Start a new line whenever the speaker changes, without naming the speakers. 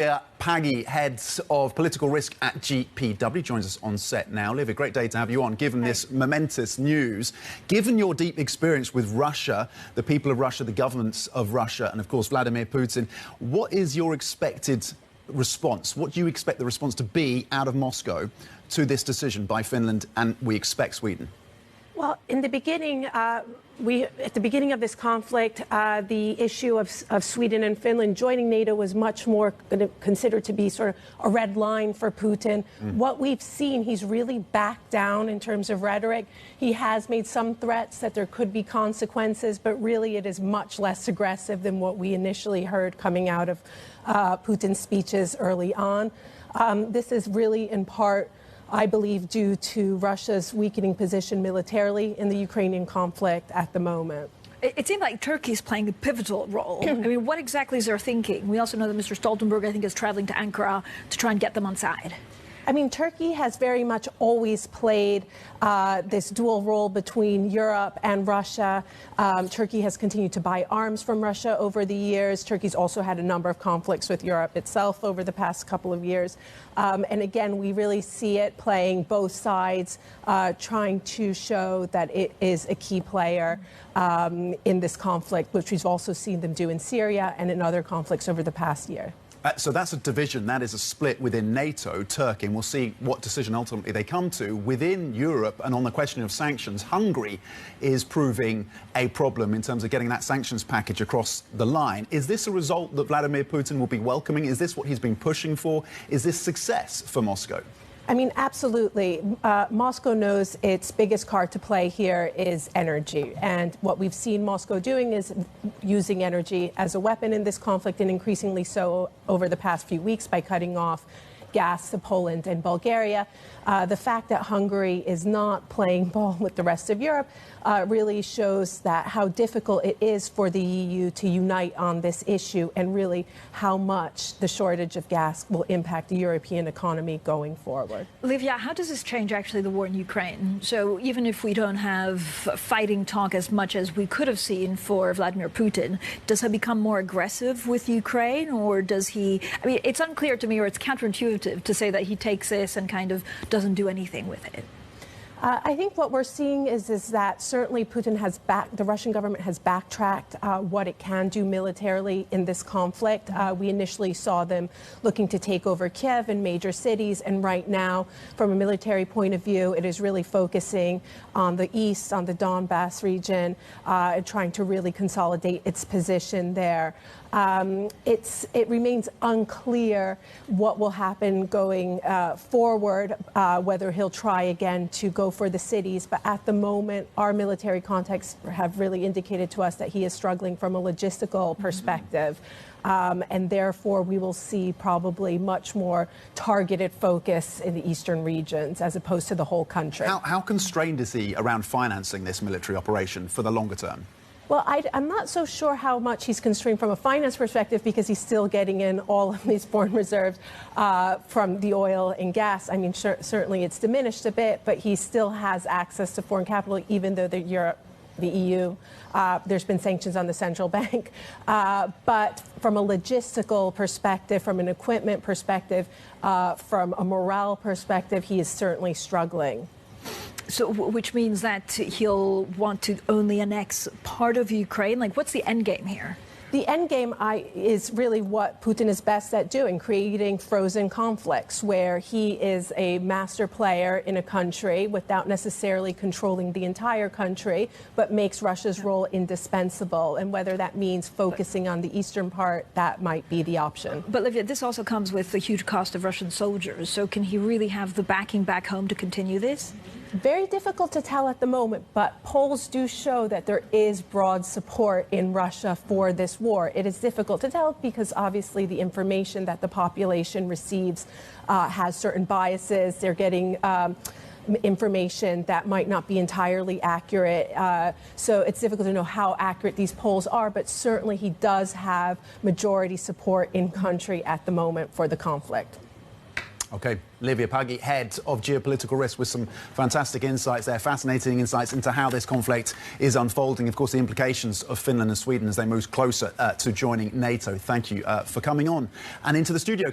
Livia Paggi, head of political risk at GPW, joins us on set now. Livia, great day to have you on, given this momentous news. Given your deep experience with Russia, the people of Russia, the governments of Russia, and of course Vladimir Putin, what is your expected response? What do you expect the response to be out of Moscow to this decision by Finland and, we expect, Sweden?
Well, in the beginning, at the beginning of this conflict, the issue of Sweden and Finland joining NATO was much more considered to be sort of a red line for Putin. What we've seen, he's really backed down in terms of rhetoric. He has made some threats that there could be consequences, but really it is much less aggressive than what we initially heard coming out of Putin's speeches early on. This is really in part, I believe, due to Russia's weakening position militarily in the Ukrainian conflict at the moment.
It seems like Turkey is playing a pivotal role. I mean, what exactly is their thinking? We also know that Mr. Stoltenberg, I think, is traveling to Ankara to try and get them on side.
I mean, Turkey has very much always played this dual role between Europe and Russia. Turkey has continued to buy arms from Russia over the years. Turkey's also had a number of conflicts with Europe itself over the past couple of years. And again, we really see it playing both sides, trying to show that it is a key player in this conflict, which we've also seen them do in Syria and in other conflicts over the past year.
So that's a division, that is a split within NATO, Turkey, and we'll see what decision ultimately they come to. Within Europe, and on the question of sanctions, Hungary is proving a problem in terms of getting that sanctions package across the line. Is this a result that Vladimir Putin will be welcoming? Is this what he's been pushing for? Is this success for Moscow?
I mean, absolutely. Moscow knows its biggest card to play here is energy. And what we've seen Moscow doing is using energy as a weapon in this conflict, and increasingly so over the past few weeks by cutting off gas to Poland and Bulgaria. The fact that Hungary is not playing ball with the rest of Europe really shows that how difficult it is for the EU to unite on this issue, and really how much the shortage of gas will impact the European economy going forward.
Livia, how does this change actually the war in Ukraine? So even if we don't have fighting talk as much as we could have seen for Vladimir Putin, does he become more aggressive with Ukraine, or does he, I mean, it's unclear to me, or it's counterintuitive to say that he takes this and kind of doesn't do anything with it.
I think what we're seeing is that certainly Putin has the Russian government has backtracked what it can do militarily in this conflict. We initially saw them looking to take over Kiev and major cities, and right now, from a military point of view, it is really focusing on the east, on the Donbass region, trying to really consolidate its position there. It remains unclear what will happen going forward, whether he'll try again to go for the cities. But at the moment, our military contacts have really indicated to us that he is struggling from a logistical perspective. And therefore, we will see probably much more targeted focus in the eastern regions as opposed to the whole country.
How constrained is he around financing this military operation for the longer term?
Well, I'm not so sure how much he's constrained from a finance perspective, because he's still getting in all of these foreign reserves from the oil and gas. I mean, certainly it's diminished a bit, but he still has access to foreign capital, even though the EU, there's been sanctions on the central bank. But from a logistical perspective, from an equipment perspective, from a morale perspective, he is certainly struggling.
So, which means that he'll want to only annex part of Ukraine? Like, what's the end game here?
The end game is really what Putin is best at doing, creating frozen conflicts, where he is a master player in a country without necessarily controlling the entire country, but makes Russia's role indispensable. And whether that means focusing on the eastern part, that might be the option.
But Livia, this also comes with the huge cost of Russian soldiers. So can he really have the backing back home to continue this?
Very difficult to tell at the moment, but polls do show that there is broad support in Russia for this war. It is difficult to tell because obviously the information that the population receives has certain biases. They're getting information that might not be entirely accurate. So it's difficult to know how accurate these polls are, but certainly he does have majority support in country at the moment for the conflict.
OK, Livia Paggi, head of geopolitical risk, with some fantastic insights there, fascinating insights into how this conflict is unfolding. Of course, the implications of Finland and Sweden as they move closer to joining NATO. Thank you for coming on and into the studio.